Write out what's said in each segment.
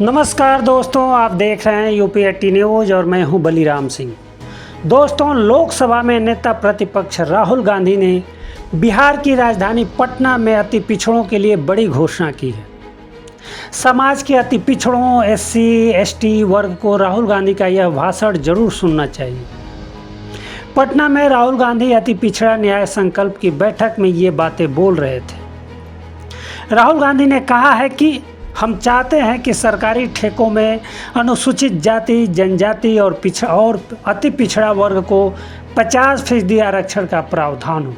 नमस्कार दोस्तों, आप देख रहे हैं यूपी 80 न्यूज़ और मैं हूं बलीराम सिंह। दोस्तों, लोकसभा में नेता प्रतिपक्ष राहुल गांधी ने बिहार की राजधानी पटना में अति पिछड़ों के लिए बड़ी घोषणा की है। समाज के अति पिछड़ों एससी एसटी वर्ग को राहुल गांधी का यह भाषण जरूर सुनना चाहिए। पटना में राहुल गांधी अति पिछड़ा न्याय संकल्प की बैठक में ये बातें बोल रहे थे। राहुल गांधी ने कहा है कि हम चाहते हैं कि सरकारी ठेकों में अनुसूचित जाति, जनजाति और अति पिछड़ा वर्ग को 50% आरक्षण का प्रावधान हो।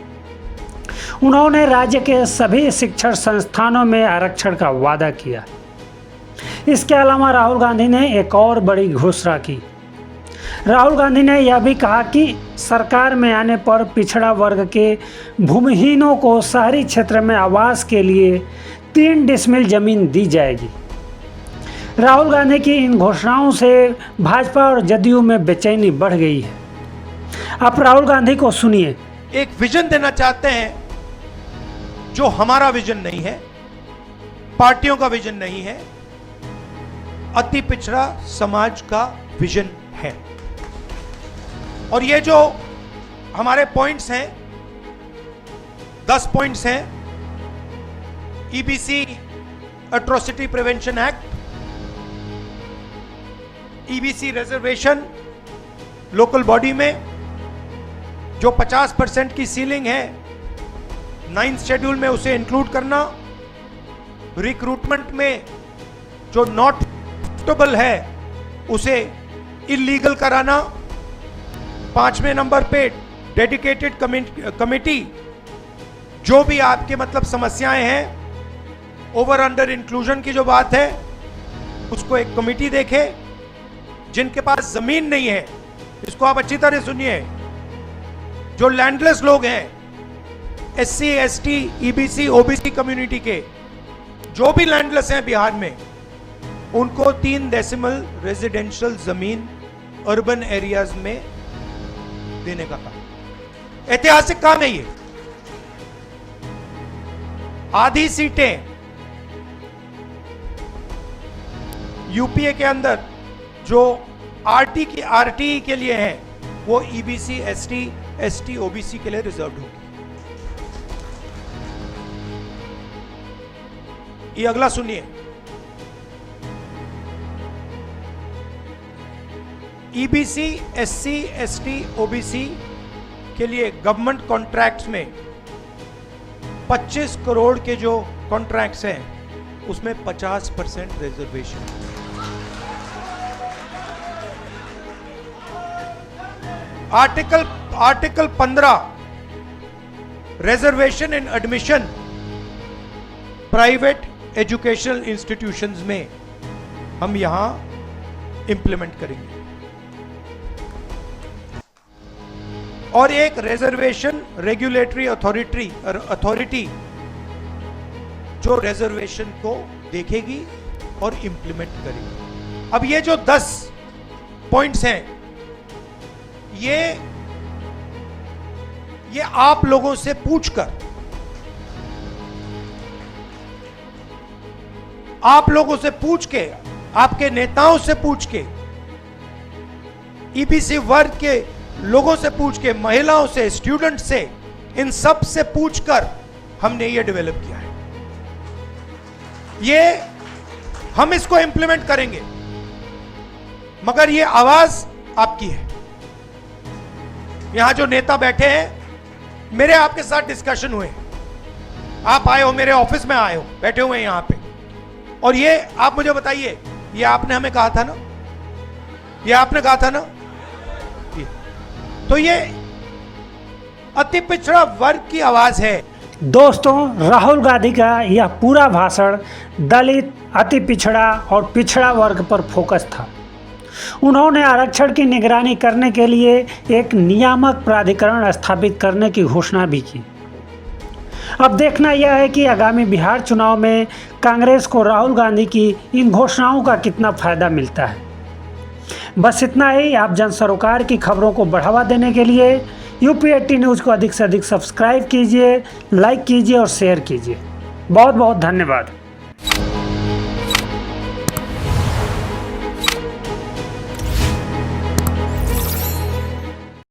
उन्होंने राज्य के सभी शिक्षण संस्थानों में आरक्षण का वादा किया। इसके अलावा राहुल गांधी ने एक और बड़ी घोषणा की। राहुल गांधी ने यह भी कहा कि सरकार में आने पर पिछड़ा वर्ग के भूमिहीनों को शहरी क्षेत्र में आवास के लिए 3 डिसमिल जमीन दी जाएगी। राहुल गांधी की इन घोषणाओं से भाजपा और जदयू में बेचैनी बढ़ गई है। आप राहुल गांधी को सुनिए। एक विजन देना चाहते हैं जो हमारा विजन नहीं है, पार्टियों का विजन नहीं है, अति पिछड़ा समाज का विजन है। और ये जो हमारे पॉइंट्स हैं, 10 पॉइंट्स हैं। EBC atrocity prevention act, EBC reservation local body में जो 50% की सीलिंग है, 9th शेड्यूल में उसे इंक्लूड करना, रिक्रूटमेंट में जो नॉट सूटेबल है उसे इलीगल कराना, 5वें नंबर पे डेडिकेटेड कमेटी, जो भी आपके मतलब समस्याएं हैं, ओवर अंडर इंक्लूजन की जो बात है उसको एक कमेटी देखे। जिनके पास जमीन नहीं है, इसको आप अच्छी तरह सुनिए, जो लैंडलेस लोग हैं, SC ST EBC OBC community के जो भी लैंडलेस हैं बिहार में, उनको 3 डेसिमल रेजिडेंशियल जमीन अर्बन एरियाज में देने का काम, ऐतिहासिक काम है ये। आधी सीटें यूपीए के अंदर जो आरटीई के लिए है, वो ईबीसी एसटी एसटी ओबीसी के लिए रिजर्व होगी। ये अगला सुनिए। ईबीसी एससी एसटी ओबीसी के लिए गवर्नमेंट कॉन्ट्रैक्ट्स में 25 करोड़ के जो कॉन्ट्रैक्ट्स हैं उसमें 50% रिजर्वेशन। आर्टिकल 15 रिजर्वेशन इन एडमिशन प्राइवेट एजुकेशनल इंस्टीट्यूशंस में हम यहां इंप्लीमेंट करेंगे। और एक रिजर्वेशन रेगुलेटरी अथॉरिटी जो रिजर्वेशन को देखेगी और इंप्लीमेंट करेगी। अब ये जो 10 पॉइंट्स हैं, ये आप लोगों से पूछकर, आप लोगों से पूछ के, आपके नेताओं से पूछ के, ईबीसी वर्ग के लोगों से पूछ के, महिलाओं से, स्टूडेंट से, इन सब से पूछकर हमने ये डेवलप किया है। ये हम इसको इंप्लीमेंट करेंगे, मगर ये आवाज आपकी है। यहां जो नेता बैठे हैं, मेरे आपके साथ डिस्कशन हुए, आप आए हो, मेरे ऑफिस में आए हो, बैठे हुए हैं यहां पे, और ये आप मुझे बताइए, ये आपने हमें कहा था ना, ये आपने कहा था ना, तो ये अति पिछड़ा वर्ग की आवाज है। दोस्तों, राहुल गांधी का यह पूरा भाषण दलित, अति पिछड़ा और पिछड़ा वर्ग पर फोकस था। उन्होंने आरक्षण की निगरानी करने के लिए एक नियामक प्राधिकरण स्थापित करने की घोषणा भी की। अब देखना यह है कि आगामी बिहार चुनाव में कांग्रेस को राहुल गांधी की इन घोषणाओं का कितना फायदा मिलता है। बस इतना ही। आप जन सरोकार की खबरों को बढ़ावा देने के लिए यूपी 80 न्यूज़ को अधिक से अधिक सब्सक्राइब कीजिए, लाइक कीजिए और शेयर कीजिए। बहुत बहुत धन्यवाद।